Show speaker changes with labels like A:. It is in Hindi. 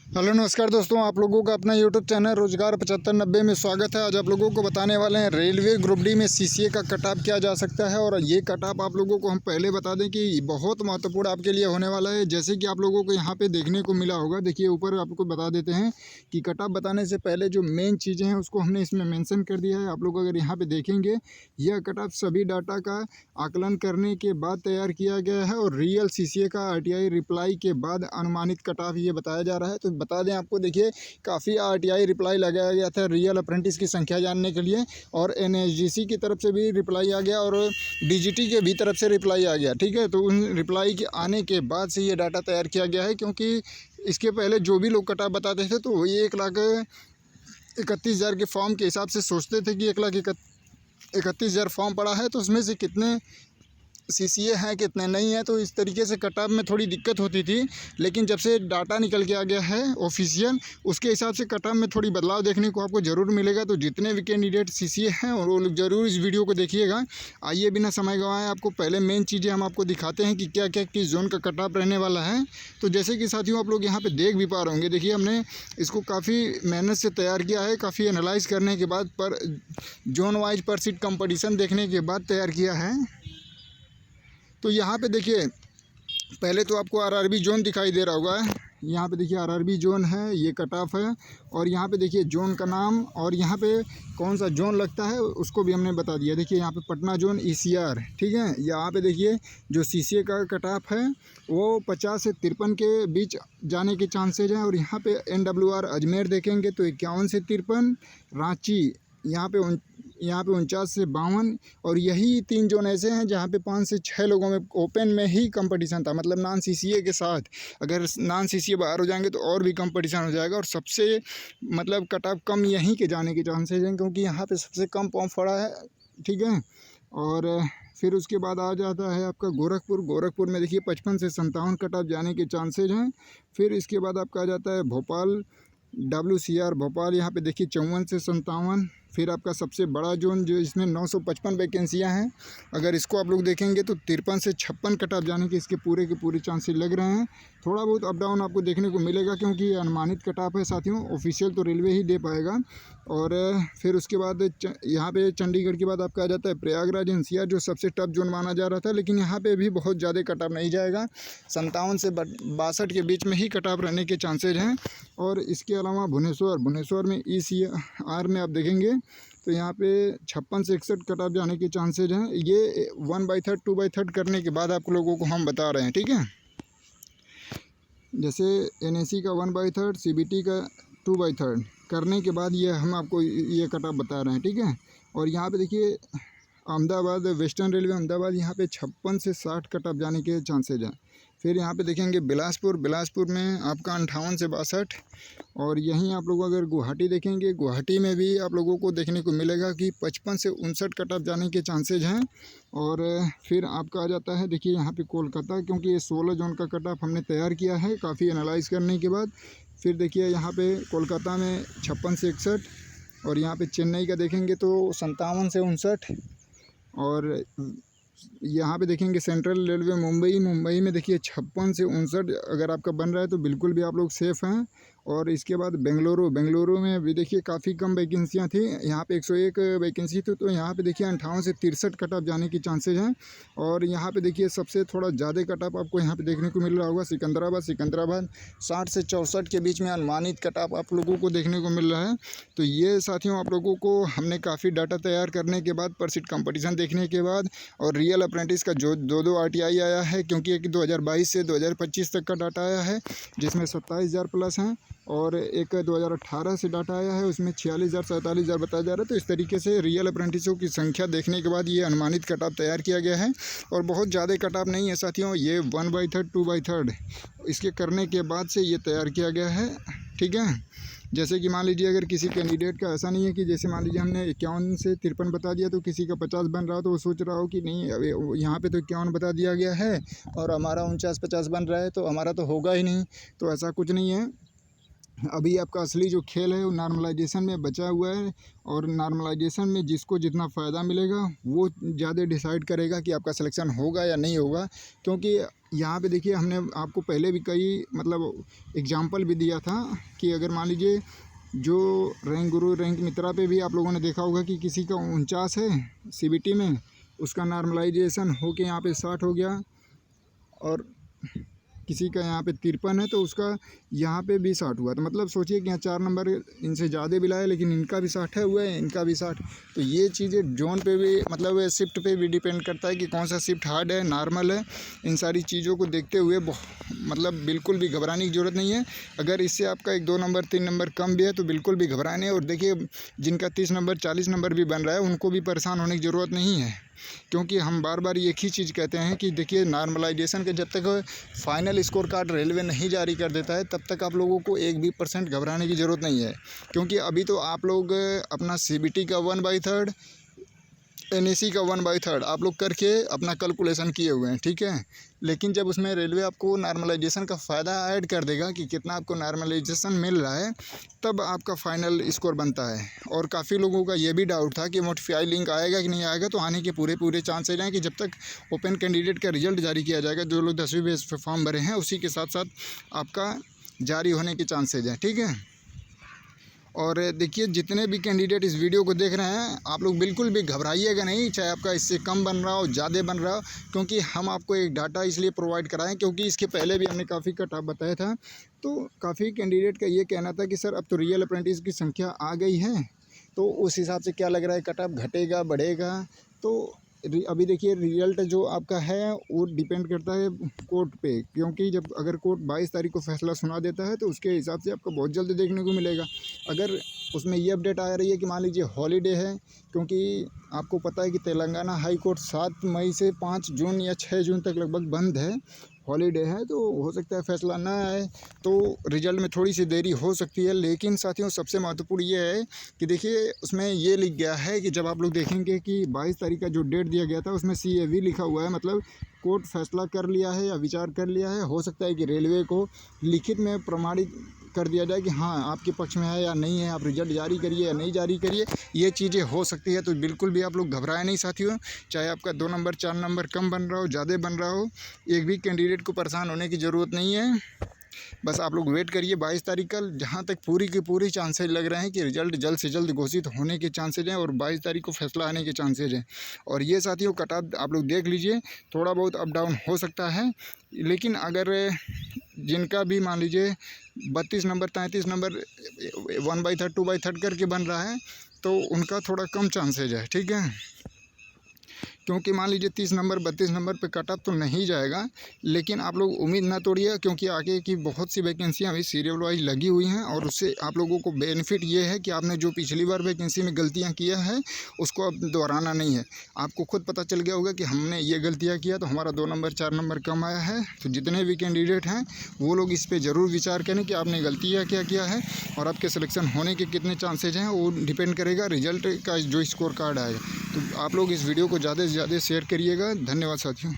A: हेलो नमस्कार दोस्तों, आप लोगों का अपना यूट्यूब चैनल रोजगार 7590 में स्वागत है। आज आप लोगों को बताने वाले हैं रेलवे ग्रुप डी में सीसीए का कट ऑफ किया जा सकता है। और ये कट ऑफ आप लोगों को हम पहले बता दें कि बहुत महत्वपूर्ण आपके लिए होने वाला है। जैसे कि आप लोगों को यहाँ पे देखने को मिला होगा, देखिए ऊपर आपको बता देते हैं कि कट ऑफ बताने से पहले जो मेन चीज़ें हैं उसको हमने इसमें मैंसन कर दिया है। आप लोग अगर यहाँ पर देखेंगे, यह कट ऑफ सभी डाटा का आकलन करने के बाद तैयार किया गया है और रियल सीसीए का आरटीआई रिप्लाई के बाद अनुमानित कट ऑफ ये बताया जा रहा है। तो बता दें आपको, देखिए काफ़ी आरटीआई रिप्लाई लगाया गया था रियल अप्रेंटिस की संख्या जानने के लिए, और एनएसजीसी की तरफ से भी रिप्लाई आ गया और डीजीटी के भी तरफ से रिप्लाई आ गया। ठीक है, तो उन रिप्लाई के आने के बाद से ये डाटा तैयार किया गया है, क्योंकि इसके पहले जो भी लोग कट ऑफ बताते थे तो ये 1,31,000 के फॉर्म के हिसाब से सोचते थे कि 1,31,000 फॉर्म पड़ा है तो उसमें से कितने सीसीए हैं कितने नहीं हैं। तो इस तरीके से कट ऑफ में थोड़ी दिक्कत होती थी, लेकिन जब से डाटा निकल के आ गया है ऑफिशियल, उसके हिसाब से कट ऑफ में थोड़ी बदलाव देखने को आपको ज़रूर मिलेगा। तो जितने भी कैंडिडेट सीसीए हैं और वो लोग ज़रूर इस वीडियो को देखिएगा। आइए बिना समय गंवाए आपको पहले मेन चीज़ें हम आपको दिखाते हैं कि क्या क्या किस जोन का कट ऑफ रहने वाला है। तो जैसे कि साथियों आप लोग यहाँ पर देख भी पा रहे होंगे, देखिए हमने इसको काफ़ी मेहनत से तैयार किया है, काफ़ी एनालाइज करने के बाद पर जोन वाइज पर सीट कंपटीशन देखने के बाद तैयार किया है। तो यहाँ पे देखिए, पहले तो आपको आरआरबी जोन दिखाई दे रहा होगा। यहाँ पे देखिए आरआरबी जोन है, ये कट ऑफ है। और यहाँ पे देखिए जोन का नाम और यहाँ पे कौन सा जोन लगता है उसको भी हमने बता दिया। देखिए यहाँ पे पटना जोन ईसीआर, ठीक है। यहाँ पे देखिए जो सीसीए का कट ऑफ है वो 50 से 53 के बीच जाने के चांसेज हैं। और यहाँ पे एनडब्ल्यूआर अजमेर देखेंगे तो 51 से 53, रांची यहाँ पे 49 से 52। और यही 3 जोन ऐसे हैं जहाँ पे 5 से 6 लोगों में ओपन में ही कंपटीशन था, मतलब नॉन सीसीए के साथ। अगर नॉन सीसीए बाहर हो जाएंगे तो और भी कंपटीशन हो जाएगा। और सबसे मतलब कट ऑफ कम यहीं के जाने के चांसेस हैं, क्योंकि यहाँ पे सबसे कम फॉर्म पड़ा है, ठीक है। और फिर उसके बाद आ जाता है आपका गोरखपुर में देखिए 55 से 57 कट ऑफ जाने के चांसेज हैं। फिर इसके बाद आपका आ जाता है भोपाल, WCR भोपाल, यहाँ पे देखिए 54 से 57। फिर आपका सबसे बड़ा जोन जो इसमें 955 वैकेंसियाँ हैं, अगर इसको आप लोग देखेंगे तो 53 से 56 कट ऑफ जाने के इसके पूरे के पूरे चांसेस लग रहे हैं। थोड़ा बहुत अप डाउन आपको देखने को मिलेगा, क्योंकि ये अनुमानित कट ऑफ है साथियों, ऑफिशियल तो रेलवे ही दे पाएगा। और फिर उसके बाद यहाँ पे चंडीगढ़ के बाद आपका आ जाता है प्रयागराज NCR, जो सबसे टफ जोन माना जा रहा था, लेकिन यहाँ पे भी बहुत ज़्यादा कट ऑफ नहीं जाएगा। 57 से 62 के बीच में ही कट ऑफ रहने के चांसेज हैं। और इसके अलावा भुवनेश्वर में ECR में आप देखेंगे तो यहाँ पे 56 से 61 कट ऑफ जाने के चांसेज हैं। ये 1/3 2/3 करने के बाद आप लोगों को हम बता रहे हैं, ठीक है। जैसे NSE का 1/3, CBT का 2/3 करने के बाद ये हम आपको ये कट ऑफ बता रहे हैं, ठीक है। और यहाँ पे देखिए अहमदाबाद, वेस्टर्न रेलवे अहमदाबाद, यहाँ पे 56 से 60 कट ऑफ जाने के चांसेज हैं। फिर यहाँ पे देखेंगे बिलासपुर में आपका 58 से 62। और यहीं आप लोग अगर गुवाहाटी देखेंगे, गुवाहाटी में भी आप लोगों को देखने को मिलेगा कि 55 से 59 कट ऑफ जाने के चांसेज हैं। और फिर आपका आ जाता है देखिए यहाँ पे कोलकाता, क्योंकि ये 16 जोन का कट ऑफ हमने तैयार किया है काफ़ी एनालाइज करने के बाद। फिर देखिए यहाँ पे कोलकाता में 56 से 61। और यहाँ पे चेन्नई का देखेंगे तो 57 से 59। और यहाँ पे देखेंगे सेंट्रल रेलवे मुंबई में देखिए 56 से 59 अगर आपका बन रहा है तो बिल्कुल भी आप लोग सेफ़ हैं। और इसके बाद बेंगलुरु में भी देखिए काफ़ी कम वैकेंसियाँ थी, यहाँ पे 101 वैकेंसी थी, तो यहाँ पे देखिए 58 से 63 कट ऑफ जाने की चांसेज हैं। और यहाँ पे देखिए सबसे थोड़ा ज़्यादा कट ऑफ आपको यहाँ पे देखने को मिल रहा होगा सिकंदराबाद 60 से 64 के बीच में अनुमानित कट ऑफ आप लोगों को देखने को मिल रहा है। तो ये साथियों आप लोगों को हमने काफ़ी डाटा तैयार करने के बाद, पर सीट कंपटीशन देखने के बाद, और रियल अप्रेंटिस का जो 2 RTI आया है, क्योंकि एक 2022 से 2025 तक का डाटा आया है जिसमें 27,000 प्लस हैं, और एक 2018 से डाटा आया है उसमें 46,000 47,000 बताया जा रहा है। तो इस तरीके से रियल अप्रेंटिसों की संख्या देखने के बाद ये अनुमानित कट ऑफ तैयार किया गया है। और बहुत ज़्यादा कट ऑफ नहीं है साथियों, ये 1/3 2/3 इसके करने के बाद से ये तैयार किया गया है, ठीक है। जैसे कि मान लीजिए अगर किसी कैंडिडेट का ऐसा नहीं है कि जैसे मान लीजिए हमने 51 से 53 बता दिया तो किसी का 50 बन रहा हो तो वो सोच रहा हो कि नहीं अब यहाँ पे तो 51 बता दिया गया है और हमारा 49-50 बन रहा है तो हमारा तो होगा ही नहीं। तो ऐसा कुछ नहीं है। अभी आपका असली जो खेल है वो नॉर्मलाइजेशन में बचा हुआ है, और नॉर्मलाइजेशन में जिसको जितना फ़ायदा मिलेगा वो ज़्यादा डिसाइड करेगा कि आपका सिलेक्शन होगा या नहीं होगा। क्योंकि यहाँ पे देखिए हमने आपको पहले भी कई मतलब एग्जांपल भी दिया था कि अगर मान लीजिए जो रैंक गुरु रैंक मित्रा पे भी आप लोगों ने देखा होगा कि किसी का 49 है सीबीटी में, उसका नॉर्मलाइजेशन हो के यहाँ पे 60 हो गया, और किसी का यहाँ पे 53 है तो उसका यहाँ पे भी 60 हुआ। तो मतलब सोचिए कि यहाँ 4 नंबर इनसे ज़्यादा भी लाए, लेकिन इनका भी 60 है हुआ है, इनका भी 60। तो ये चीज़ें जोन पे भी मतलब शिफ्ट पे भी डिपेंड करता है कि कौन सा शिफ्ट हार्ड है, नॉर्मल है। इन सारी चीज़ों को देखते हुए मतलब बिल्कुल भी घबराने की ज़रूरत नहीं है। अगर इससे आपका 1-2 नंबर 3 नंबर कम भी है तो बिल्कुल भी घबराने। और देखिए जिनका 30 नंबर 40 नंबर भी बन रहा है उनको भी परेशान होने की ज़रूरत नहीं है, क्योंकि हम बार बार एक ही चीज़ कहते हैं कि देखिए नॉर्मलाइजेशन के जब तक फाइनल स्कोर कार्ड रेलवे नहीं जारी कर देता है तब तक आप लोगों को 1 भी % घबराने की ज़रूरत नहीं है। क्योंकि अभी तो आप लोग अपना सीबीटी का 1/3, एनएसी का 1/3 आप लोग करके अपना कैलकुलेशन किए हुए हैं, ठीक है। लेकिन जब उसमें रेलवे आपको नॉर्मलाइजेशन का फ़ायदा ऐड कर देगा कि कितना आपको नॉर्मलाइजेशन मिल रहा है, तब आपका फाइनल स्कोर बनता है। और काफ़ी लोगों का ये भी डाउट था कि नोटिफाई लिंक आएगा कि नहीं आएगा। तो आने के पूरे चांसेज हैं कि जब तक ओपन कैंडिडेट का रिजल्ट जारी किया जाएगा, जो लोग 10वीं बेस पे फॉर्म भरे हैं उसी के साथ साथ आपका जारी होने के चांसेज हैं, ठीक है। और देखिए जितने भी कैंडिडेट इस वीडियो को देख रहे हैं, आप लोग बिल्कुल भी घबराइएगा नहीं, चाहे आपका इससे कम बन रहा हो ज़्यादा बन रहा हो, क्योंकि हम आपको एक डाटा इसलिए प्रोवाइड कराएं क्योंकि इसके पहले भी हमने काफ़ी कट ऑफ बताया था। तो काफ़ी कैंडिडेट का ये कहना था कि सर अब तो रियल अप्रेंटिस की संख्या आ गई है, तो उस हिसाब से क्या लग रहा है कट ऑफ घटेगा बढ़ेगा। तो अभी देखिए रिजल्ट जो आपका है वो डिपेंड करता है कोर्ट पे, क्योंकि जब अगर कोर्ट 22 तारीख को फैसला सुना देता है तो उसके हिसाब से आपको बहुत जल्द देखने को मिलेगा। अगर उसमें ये अपडेट आ रही है कि मान लीजिए हॉलीडे है, क्योंकि आपको पता है कि तेलंगाना हाई कोर्ट 7 मई से 5 जून या 6 जून तक लगभग बंद है, हॉलीडे है, तो हो सकता है फैसला ना आए तो रिज़ल्ट में थोड़ी सी देरी हो सकती है। लेकिन साथियों सबसे महत्वपूर्ण ये है कि देखिए उसमें ये लिख गया है कि जब आप लोग देखेंगे कि 22 तारीख का जो डेट दिया गया था उसमें CAV लिखा हुआ है, मतलब कोर्ट फैसला कर लिया है या विचार कर लिया है। हो सकता है कि रेलवे को लिखित में प्रमाणित कर दिया जाए कि हाँ आपके पक्ष में है या नहीं है, आप रिजल्ट जारी करिए या नहीं जारी करिए, ये चीज़ें हो सकती है। तो बिल्कुल भी आप लोग घबराएं नहीं साथियों, चाहे आपका 2 नंबर 4 नंबर कम बन रहा हो ज़्यादा बन रहा हो, एक भी कैंडिडेट को परेशान होने की ज़रूरत नहीं है। बस आप लोग वेट करिए 22 तारीख का, जहाँ तक पूरी की पूरी चांसेज लग रहे हैं कि रिजल्ट जल्द से जल्द घोषित होने के चांसेज हैं और 22 तारीख को फैसला आने के चांसेज हैं। और ये साथियों कट ऑफ आप लोग देख लीजिए, थोड़ा बहुत अप डाउन हो सकता है, लेकिन अगर जिनका भी मान लीजिए 32 नंबर 33 नंबर 1/3 2/3 करके बन रहा है तो उनका थोड़ा कम चांसेज है, ठीक है। क्योंकि मान लीजिए 30 नंबर 32 नंबर पे कट ऑफ तो नहीं जाएगा, लेकिन आप लोग उम्मीद ना तोड़िए, क्योंकि आगे की बहुत सी वैकेंसियाँ अभी सीरियल वाइज लगी हुई हैं। और उससे आप लोगों को बेनिफिट ये है कि आपने जो पिछली बार वैकेंसी में गलतियाँ किया है उसको अब दोहराना नहीं है। आपको खुद पता चल गया होगा कि हमने ये गलतियाँ किया तो हमारा 2 नंबर 4 नंबर कम आया है। तो जितने भी कैंडिडेट हैं वो लोग इस पर ज़रूर विचार करें कि आपने गलतियाँ क्या किया है और आपके सिलेक्शन होने के कितने चांसेज हैं, वो डिपेंड करेगा रिजल्ट का जो स्कोर कार्ड आएगा। तो आप लोग इस वीडियो को ज़्यादा से ज़्यादा शेयर करिएगा। धन्यवाद साथियों।